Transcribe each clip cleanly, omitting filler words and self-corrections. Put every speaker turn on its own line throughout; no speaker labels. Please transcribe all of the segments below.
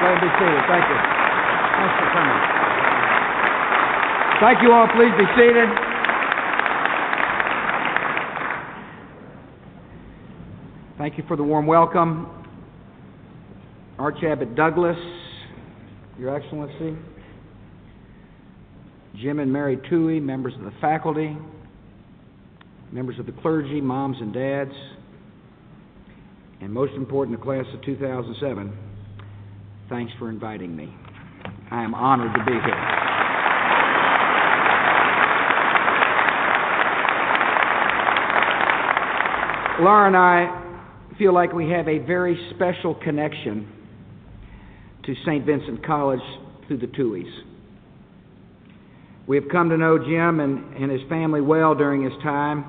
Go ahead and be seated. Thank you. Thanks for coming. Thank you all. Please be seated. Thank you for the warm welcome. Archabbot Douglas, Your Excellency, Jim and Mary Toohey, members of the faculty, members of the clergy, moms and dads, and most important, the class of 2007, thanks for inviting me. I am honored to be here. Laura and I feel like we have a very special connection to St. Vincent College through the Tooheys. We have come to know Jim and his family well during his time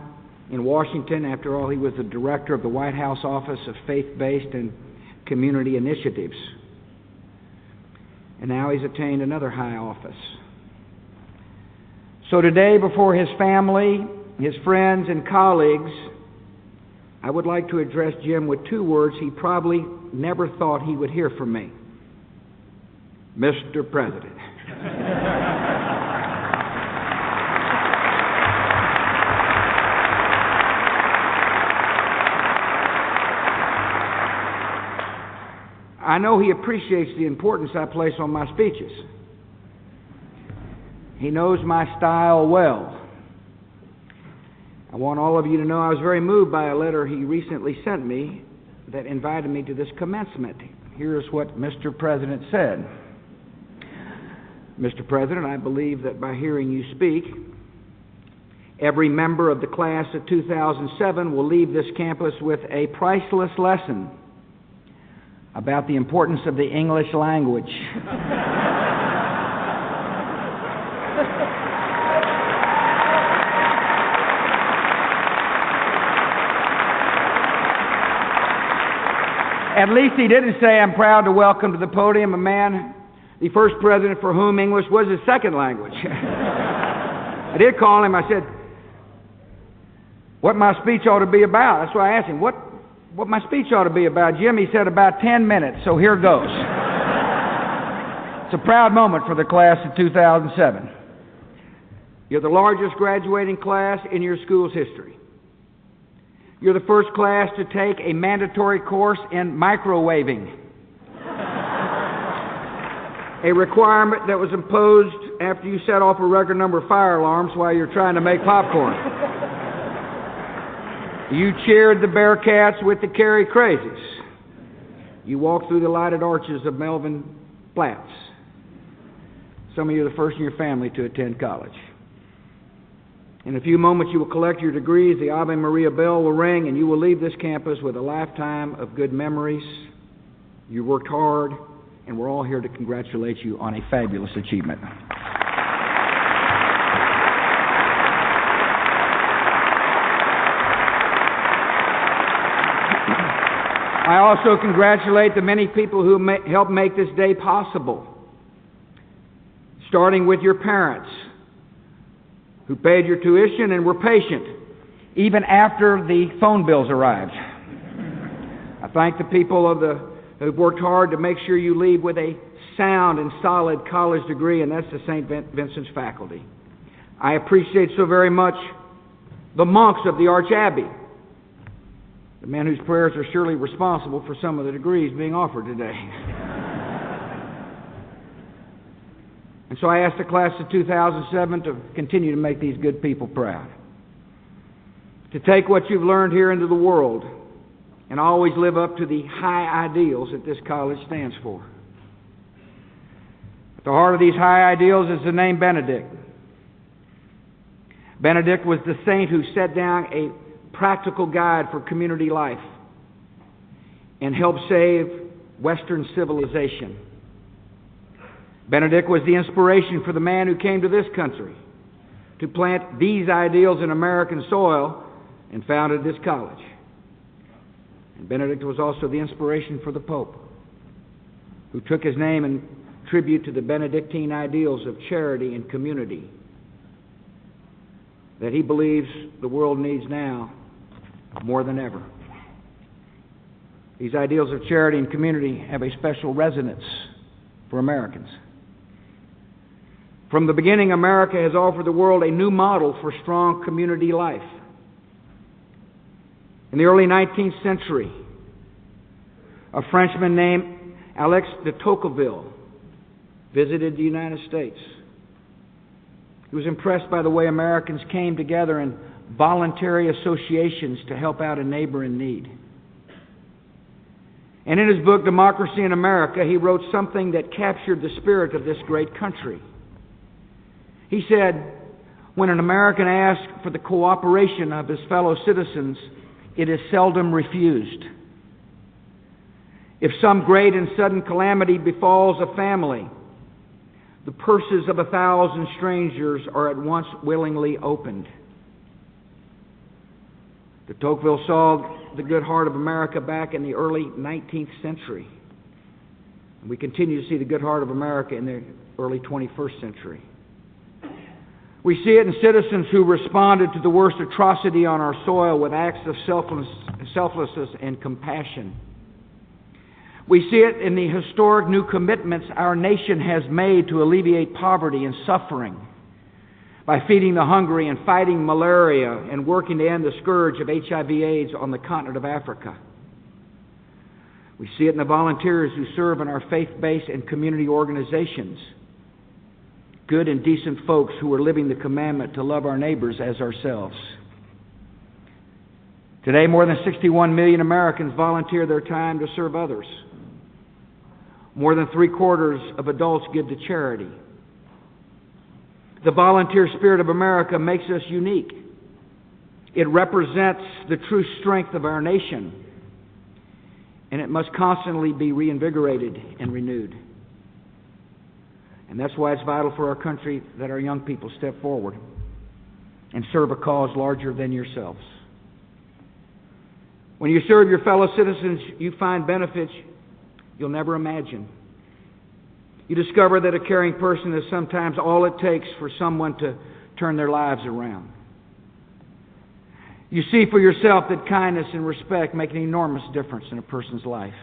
in Washington. After all, he was the director of the White House Office of Faith-Based and Community Initiatives. And now he's attained another high office. So today, before his family, his friends, and colleagues, I would like to address Jim with two words he probably never thought he would hear from me. Mr. President. I know he appreciates the importance I place on my speeches. He knows my style well. I want all of you to know I was very moved by a letter he recently sent me that invited me to this commencement. Here's what Mr. President said. Mr. President, I believe that by hearing you speak, every member of the class of 2007 will leave this campus with a priceless lesson about the importance of the English language. At least he didn't say, I'm proud to welcome to the podium a man, the first president for whom English was his second language. I did call him. I said, what my speech ought to be about. That's why I asked him, what my speech ought to be about. Jim, he said about 10 minutes, so here goes. It's a proud moment for the class of 2007. You're the largest graduating class in your school's history. You're the first class to take a mandatory course in microwaving, a requirement that was imposed after you set off a record number of fire alarms while you're trying to make popcorn. You cheered the Bearcats with the Carey Crazies. You walked through the lighted arches of Melvin Flats. Some of you are the first in your family to attend college. In a few moments, you will collect your degrees, the Ave Maria bell will ring, and you will leave this campus with a lifetime of good memories. You worked hard, and we're all here to congratulate you on a fabulous achievement. I also congratulate the many people who helped make this day possible, starting with your parents, who paid your tuition and were patient, even after the phone bills arrived. I thank the people who've worked hard to make sure you leave with a sound and solid college degree, and that's the St. Vincent's faculty. I appreciate so very much the monks of the Archabbey, the men whose prayers are surely responsible for some of the degrees being offered today. And so I ask the class of 2007 to continue to make these good people proud, to take what you've learned here into the world and always live up to the high ideals that this college stands for. At the heart of these high ideals is the name Benedict. Benedict was the saint who set down a practical guide for community life and helped save Western civilization. Benedict was the inspiration for the man who came to this country to plant these ideals in American soil and founded this college. And Benedict was also the inspiration for the Pope, who took his name in tribute to the Benedictine ideals of charity and community that he believes the world needs now more than ever. These ideals of charity and community have a special resonance for Americans. From the beginning, America has offered the world a new model for strong community life. In the early 19th century, a Frenchman named Alex de Tocqueville visited the United States. He was impressed by the way Americans came together in voluntary associations to help out a neighbor in need. And in his book, Democracy in America, he wrote something that captured the spirit of this great country. He said, when an American asks for the cooperation of his fellow citizens, it is seldom refused. If some great and sudden calamity befalls a family, the purses of 1,000 strangers are at once willingly opened. De Tocqueville saw the good heart of America back in the early 19th century. And we continue to see the good heart of America in the early 21st century. We see it in citizens who responded to the worst atrocity on our soil with acts of selflessness and compassion. We see it in the historic new commitments our nation has made to alleviate poverty and suffering by feeding the hungry and fighting malaria and working to end the scourge of HIV/AIDS on the continent of Africa. We see it in the volunteers who serve in our faith-based and community organizations. Good and decent folks who are living the commandment to love our neighbors as ourselves. Today, more than 61 million Americans volunteer their time to serve others. More than 3/4 of adults give to charity. The volunteer spirit of America makes us unique. It represents the true strength of our nation, and it must constantly be reinvigorated and renewed. And that's why it's vital for our country that our young people step forward and serve a cause larger than yourselves. When you serve your fellow citizens, you find benefits you'll never imagine. You discover that a caring person is sometimes all it takes for someone to turn their lives around. You see for yourself that kindness and respect make an enormous difference in a person's life.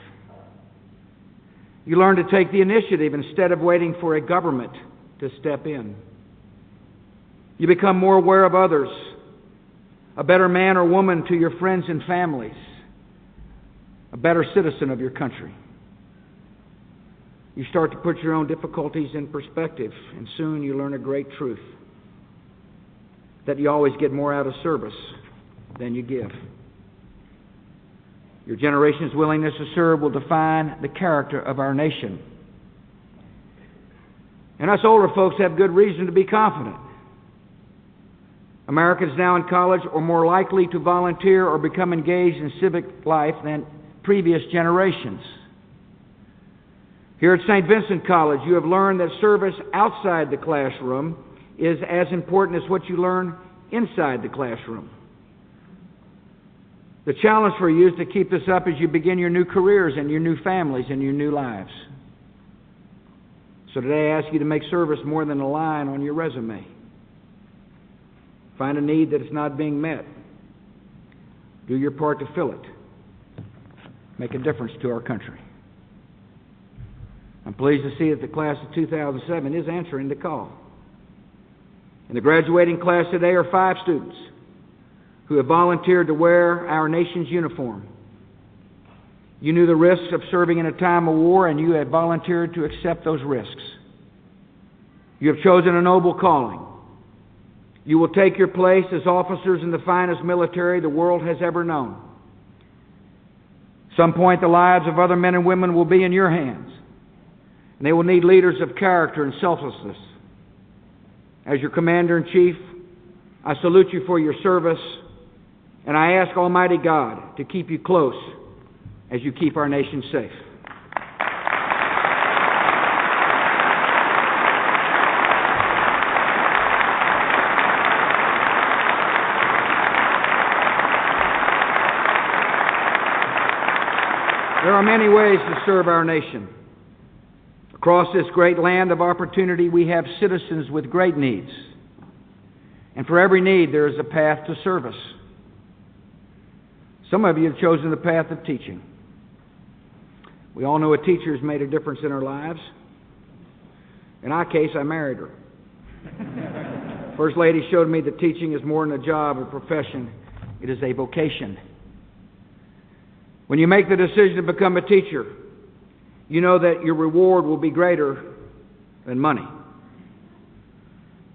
You learn to take the initiative instead of waiting for a government to step in. You become more aware of others, a better man or woman to your friends and families, a better citizen of your country. You start to put your own difficulties in perspective, and soon you learn a great truth, that you always get more out of service than you give. Your generation's willingness to serve will define the character of our nation. And us older folks have good reason to be confident. Americans now in college are more likely to volunteer or become engaged in civic life than previous generations. Here at St. Vincent College, you have learned that service outside the classroom is as important as what you learn inside the classroom. The challenge for you is to keep this up as you begin your new careers and your new families and your new lives. So today I ask you to make service more than a line on your resume. Find a need that is not being met. Do your part to fill it. Make a difference to our country. I'm pleased to see that the class of 2007 is answering the call. In the graduating class today are 5 students who have volunteered to wear our nation's uniform. You knew the risks of serving in a time of war, and you had volunteered to accept those risks. You have chosen a noble calling. You will take your place as officers in the finest military the world has ever known. At some point, the lives of other men and women will be in your hands, and they will need leaders of character and selflessness. As your Commander-in-Chief, I salute you for your service, and I ask Almighty God to keep you close as you keep our nation safe. There are many ways to serve our nation. Across this great land of opportunity, we have citizens with great needs. And for every need, there is a path to service. Some of you have chosen the path of teaching. We all know a teacher has made a difference in our lives. In our case, I married her. First Lady showed me that teaching is more than a job or profession. It is a vocation. When you make the decision to become a teacher, you know that your reward will be greater than money.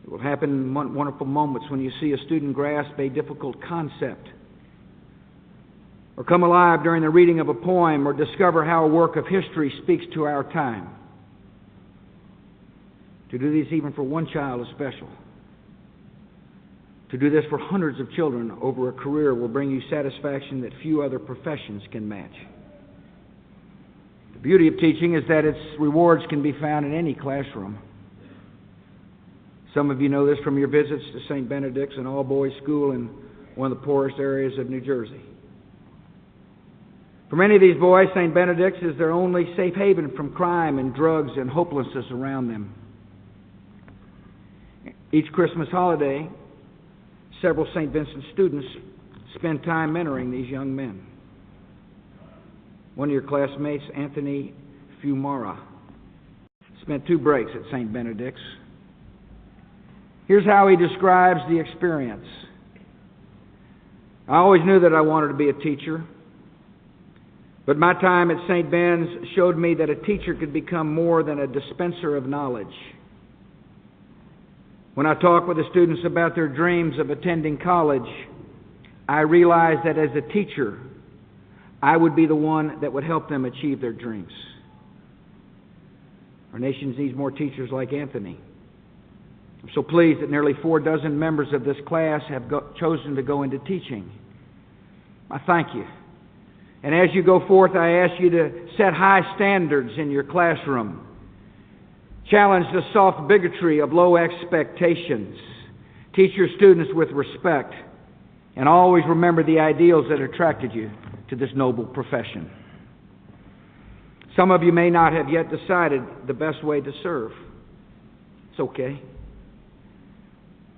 It will happen in wonderful moments when you see a student grasp a difficult concept, or come alive during the reading of a poem, or discover how a work of history speaks to our time. To do this even for one child is special. To do this for hundreds of children over a career will bring you satisfaction that few other professions can match. The beauty of teaching is that its rewards can be found in any classroom. Some of you know this from your visits to St. Benedict's, an all-boys school in one of the poorest areas of New Jersey. For many of these boys, St. Benedict's is their only safe haven from crime and drugs and hopelessness around them. Each Christmas holiday, several St. Vincent students spend time mentoring these young men. One of your classmates, Anthony Fumara, spent 2 breaks at St. Benedict's. Here's how he describes the experience. I always knew that I wanted to be a teacher, but my time at St. Ben's showed me that a teacher could become more than a dispenser of knowledge. When I talk with the students about their dreams of attending college, I realized that as a teacher, I would be the one that would help them achieve their dreams. Our nation needs more teachers like Anthony. I'm so pleased that nearly 4 dozen members of this class have chosen to go into teaching. I thank you. And as you go forth, I ask you to set high standards in your classroom. Challenge the soft bigotry of low expectations. Teach your students with respect. And always remember the ideals that attracted you to this noble profession. Some of you may not have yet decided the best way to serve. It's okay.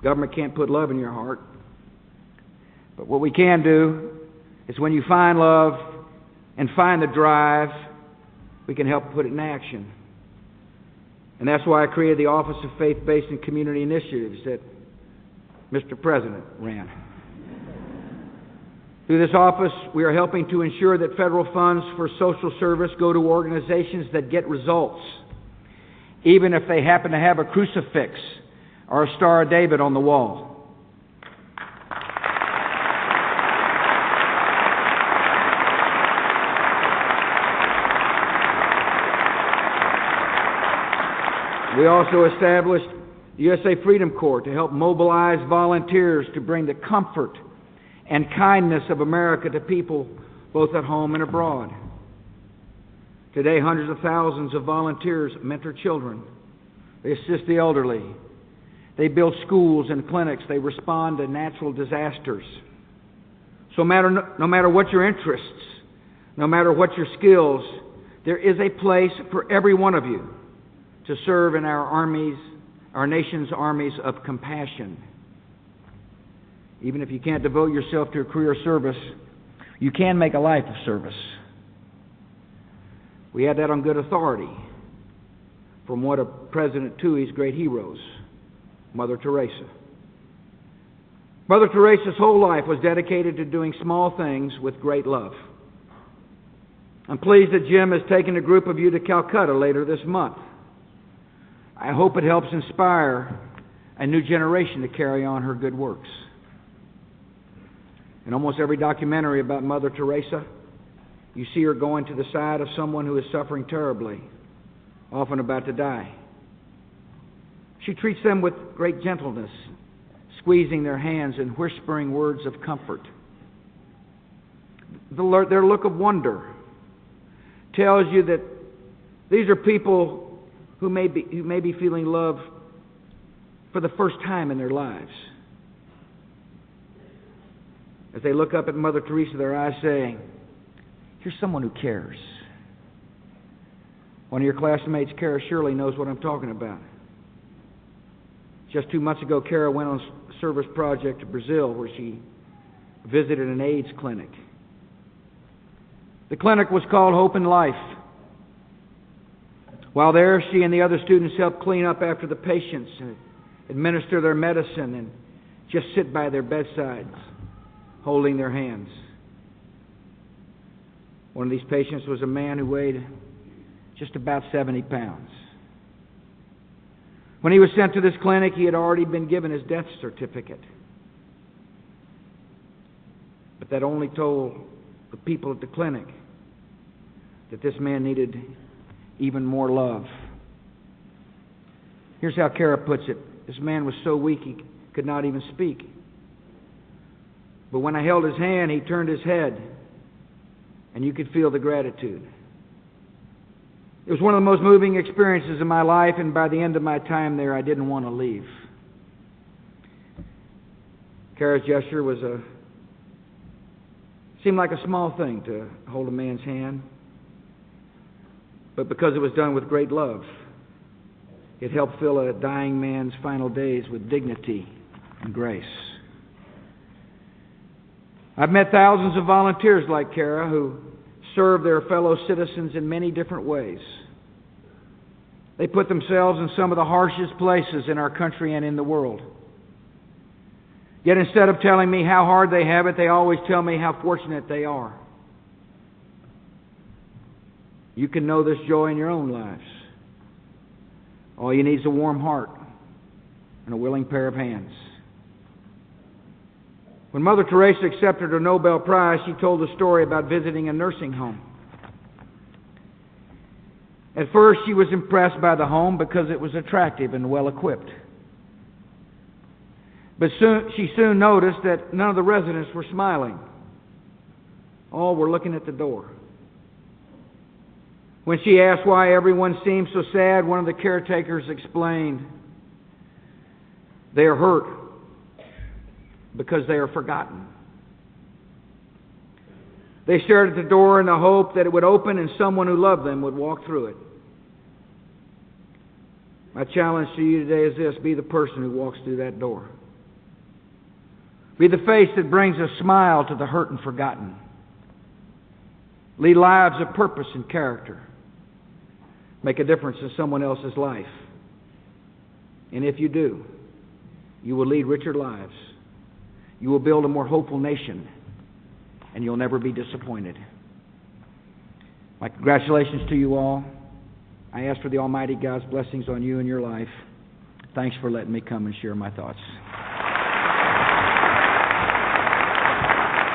Government can't put love in your heart. But what we can do is when you find love and find the drive, we can help put it in action. And that's why I created the Office of Faith-Based and Community Initiatives that Mr. President ran. Through this office, we are helping to ensure that federal funds for social service go to organizations that get results, even if they happen to have a crucifix or a Star of David on the wall. We also established the USA Freedom Corps to help mobilize volunteers to bring the comfort and kindness of America to people both at home and abroad. Today, hundreds of thousands of volunteers mentor children. They assist the elderly. They build schools and clinics. They respond to natural disasters. So no matter what your interests, no matter what your skills, there is a place for every one of you to serve in our armies, our nation's armies of compassion. Even if you can't devote yourself to a career of service, you can make a life of service. We had that on good authority from one of President Tui's great heroes, Mother Teresa. Mother Teresa's whole life was dedicated to doing small things with great love. I'm pleased that Jim has taken a group of you to Calcutta later this month. I hope it helps inspire a new generation to carry on her good works. In almost every documentary about Mother Teresa, you see her going to the side of someone who is suffering terribly, often about to die. She treats them with great gentleness, squeezing their hands and whispering words of comfort. Their look of wonder tells you that these are people who may be feeling love for the first time in their lives. As they look up at Mother Teresa, their eyes saying, "Here's someone who cares." One of your classmates, Kara Shirley, knows what I'm talking about. Just 2 months ago, Kara went on a service project to Brazil where she visited an AIDS clinic. The clinic was called Hope and Life. While there, she and the other students helped clean up after the patients and administer their medicine and just sit by their bedsides, holding their hands. One of these patients was a man who weighed just about 70 pounds. When he was sent to this clinic, he had already been given his death certificate. But that only told the people at the clinic that this man needed even more love. Here's how Kara puts it. This man was so weak he could not even speak. But when I held his hand, he turned his head, and you could feel the gratitude. It was one of the most moving experiences in my life, and by the end of my time there, I didn't want to leave. Kara's gesture seemed like a small thing to hold a man's hand, but because it was done with great love, it helped fill a dying man's final days with dignity and grace. I've met thousands of volunteers like Kara who serve their fellow citizens in many different ways. They put themselves in some of the harshest places in our country and in the world. Yet instead of telling me how hard they have it, they always tell me how fortunate they are. You can know this joy in your own lives. All you need is a warm heart and a willing pair of hands. When Mother Teresa accepted her Nobel Prize, she told a story about visiting a nursing home. At first, she was impressed by the home because it was attractive and well-equipped. But she soon noticed that none of the residents were smiling. All were looking at the door. When she asked why everyone seemed so sad, one of the caretakers explained, "They are hurt because they are forgotten." They stared at the door in the hope that it would open and someone who loved them would walk through it. My challenge to you today is this: be the person who walks through that door. Be the face that brings a smile to the hurt and forgotten. Lead lives of purpose and character. Make a difference in someone else's life. And if you do, you will lead richer lives. You will build a more hopeful nation, and you'll never be disappointed. My congratulations to you all. I ask for the Almighty God's blessings on you and your life. Thanks for letting me come and share my thoughts.